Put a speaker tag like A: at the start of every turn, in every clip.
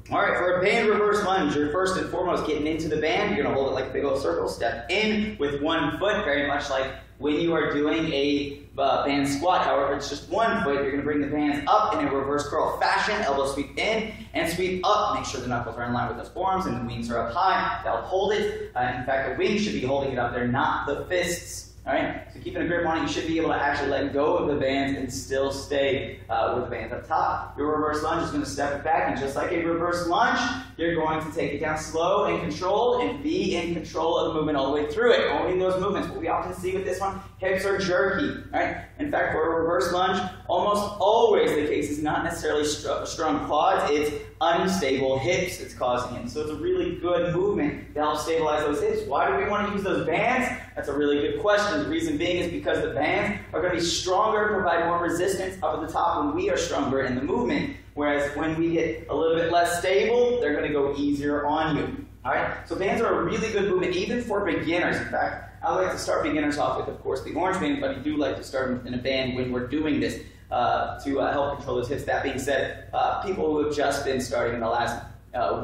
A: All right, for a band reverse lunge, you're first and foremost getting into the band. You're going to hold it like a big old circle. Step in with one foot, very much like when you are doing a band squat. However, it's just one foot. You're going to bring the bands up in a reverse curl fashion. Elbow sweep in and sweep up. Make sure the knuckles are in line with those forearms and the wings are up high. That'll hold it. In fact, the wings should be holding it up there, not the fists. All right, so keeping a grip on it, you should be able to actually let go of the bands and still stay with the bands up top. Your reverse lunge is going to step it back, and just like a reverse lunge, you're going to take it down slow and controlled and be in control of the movement all the way through it, owning those movements. What we often see with this one, hips are jerky. All right? In fact, for a reverse lunge, almost always the case is not necessarily strong quads, it's unstable hips that's causing it. So it's a really good movement to help stabilize those hips. Why do we want to use those bands? That's a really good question. The reason being is because the bands are going to be stronger, provide more resistance up at the top when we are stronger in the movement, whereas when we get a little bit less stable, they're going to go easier on you. All right? So bands are a really good movement, even for beginners. In fact, I like to start beginners off with, of course, the orange band, but I do like to start in a band when we're doing this to help control those hips. That being said, people who have just been starting in the last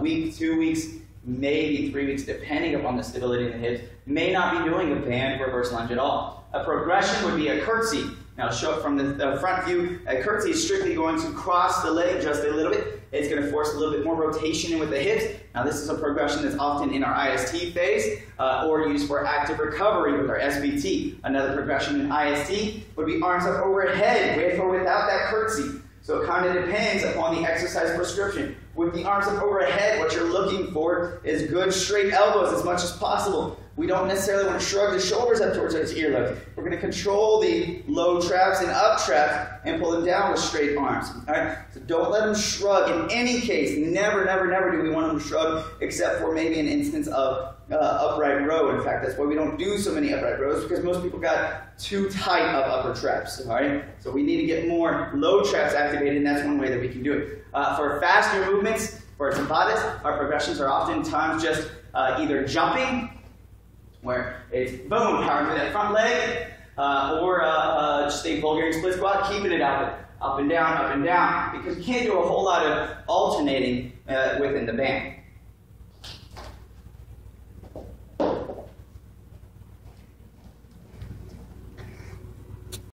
A: week, 2 weeks, maybe 3 weeks, depending upon the stability of the hips, may not be doing a band reverse lunge at all. A progression would be a curtsy. Now, show it from the front view. A curtsy is strictly going to cross the leg just a little bit. It's going to force a little bit more rotation in with the hips. Now, this is a progression that's often in our IST phase or used for active recovery with our SBT. Another progression in IST would be arms up overhead, with or without that curtsy. So it kind of depends upon the exercise prescription. With the arms up overhead, what you're looking for is good straight elbows as much as possible. We don't necessarily want to shrug the shoulders up towards those earlobes. We're going to control the low traps and up traps and pull them down with straight arms. All right? So don't let them shrug in any case. Never, never, never do we want them to shrug except for maybe an instance of upright row. In fact, that's why we don't do so many upright rows, because most people got too tight of upper traps. All right? So we need to get more low traps activated, and that's one way that we can do it. For faster movements, for Tabatas, our progressions are oftentimes just either jumping, where it's boom, powering through that front leg, or just a Bulgarian split squat, keeping it up and down, because you can't do a whole lot of alternating within the band.